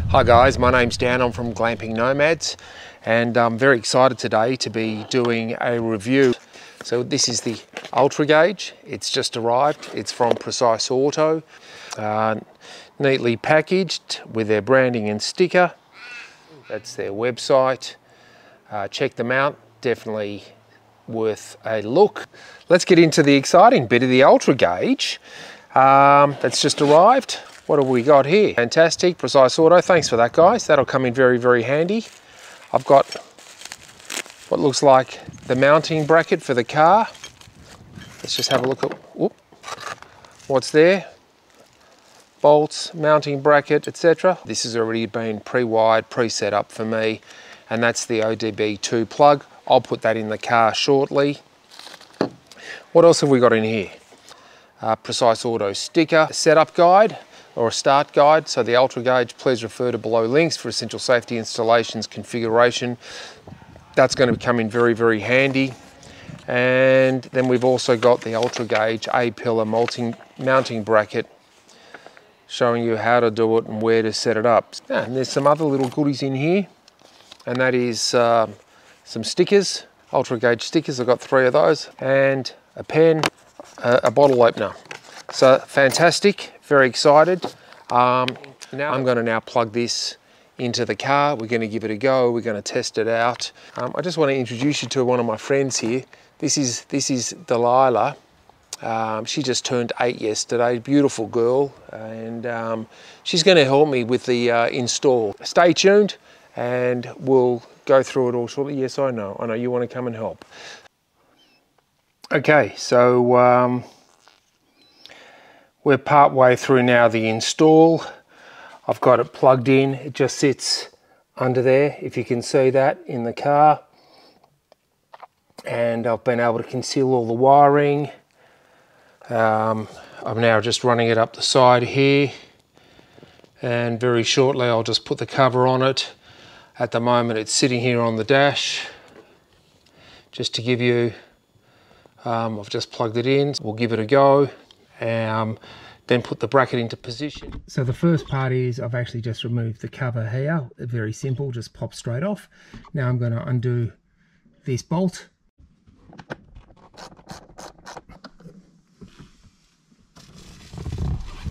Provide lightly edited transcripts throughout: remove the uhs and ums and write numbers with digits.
Hi guys, my name's Dan, I'm from Glamping Nomads, and I'm very excited today to be doing a review. So this is the UltraGuage, it's just arrived, it's from Precise Auto, neatly packaged with their branding and sticker. That's their website. Check them out, definitely worth a look. Let's get into the exciting bit of the UltraGuage that's just arrived. What have we got here? Fantastic, Precise Auto, thanks for that guys. That'll come in very, very handy. I've got what looks like the mounting bracket for the car. Let's just have a look at what's there. Bolts, mounting bracket, etc. This has already been pre-wired, pre-set up for me, and that's the ODB2 plug. I'll put that in the car shortly. What else have we got in here? Precise Auto sticker, setup guide, or a start guide. So the UltraGuage, please refer to below links for essential safety installations configuration. That's going to come in very, very handy. And then we've also got the UltraGuage A-pillar mounting bracket, showing you how to do it and where to set it up. And there's some other little goodies in here, and that is some stickers, UltraGuage stickers. I've got 3 of those, and a pen, a bottle opener. So fantastic, very excited. Now I'm going to now plug this into the car. We're going to give it a go. We're going to test it out. I just want to introduce you to one of my friends here. This is Delilah. She just turned 8 yesterday, beautiful girl, and she's going to help me with the install. Stay tuned and we'll go through it all shortly. Yes, I know you want to come and help. Okay, so we're part way through now the install. I've got it plugged in. It just sits under there, if you can see that, in the car. And I've been able to conceal all the wiring. I'm now just running it up the side here. And very shortly I'll just put the cover on it. At the moment it's sitting here on the dash. Just to give you, I've just plugged it in. We'll give it a go. Then put the bracket into position. So the first part is I've actually just removed the cover here. Very simple, just pops straight off. Now I'm going to undo this bolt.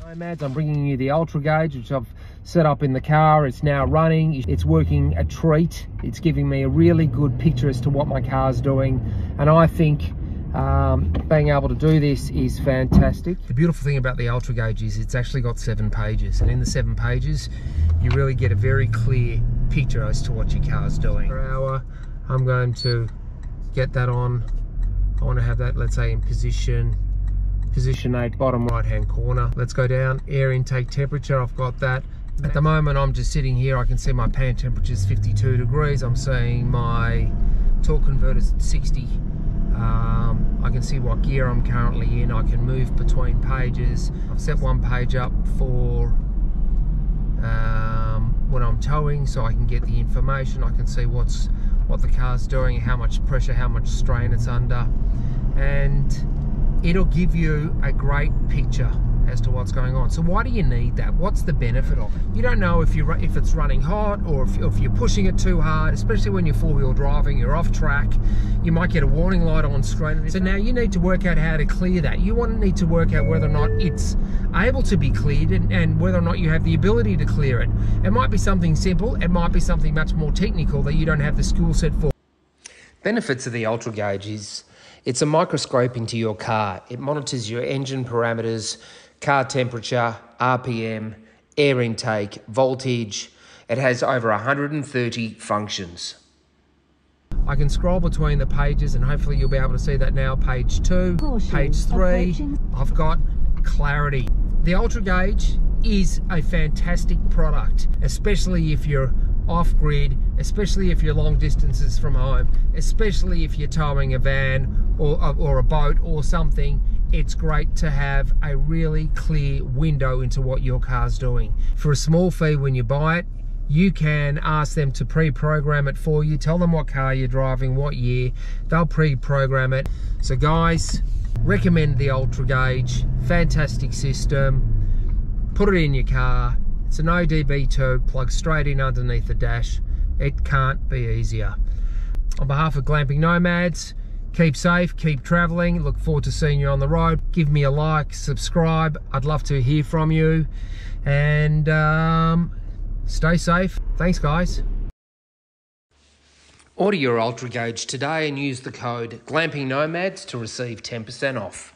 Nomads, I'm bringing you the UltraGuage, which I've set up in the car. It's now running. It's working a treat. It's giving me a really good picture as to what my car's doing, and I think being able to do this is fantastic. The beautiful thing about the UltraGuage is it's actually got 7 pages, and in the 7 pages you really get a very clear picture as to what your car's doing. Per hour, I'm going to get that on. I want to have that, let's say, in position 8, bottom right hand corner. Let's go down. Air intake temperature, I've got that. At the moment I'm just sitting here. I can see my pan temperature is 52 degrees. I'm seeing my torque converter's at 60. I can see what gear I'm currently in. I can move between pages. I've set one page up for when I'm towing, so I can get the information. I can see what the car's doing, how much pressure, how much strain it's under, and it'll give you a great picture as to what's going on. So why do you need that? What's the benefit of it? You don't know if it's running hot, or if you're pushing it too hard, especially when you're 4-wheel driving, you're off track, you might get a warning light on screen. So now you need to work out how to clear that. You need to work out whether or not it's able to be cleared, and whether or not you have the ability to clear it. It might be something simple, it might be something much more technical that you don't have the skill set for. Benefits of the UltraGuage is it's a microscope into your car. It monitors your engine parameters, car temperature, RPM, air intake, voltage. It has over 130 functions. I can scroll between the pages, and hopefully you'll be able to see that now. Page 2, page 3, I've got clarity. The UltraGuage is a fantastic product, especially if you're off-grid, especially if you're long distances from home, especially if you're towing a van or a boat or something. It's great to have a really clear window into what your car's doing. For a small fee when you buy it, you can ask them to pre-program it for you. Tell them what car you're driving, what year. They'll pre-program it. So guys, Recommend the UltraGuage, fantastic system. Put it in your car. It's an ODB2, plugs straight in underneath the dash. It can't be easier. On behalf of Glamping Nomads, keep safe, keep traveling. Look forward to seeing you on the road. Give me a like, subscribe. I'd love to hear from you. And stay safe. Thanks, guys. Order your UltraGuage today and use the code Glamping Nomads to receive 10% off.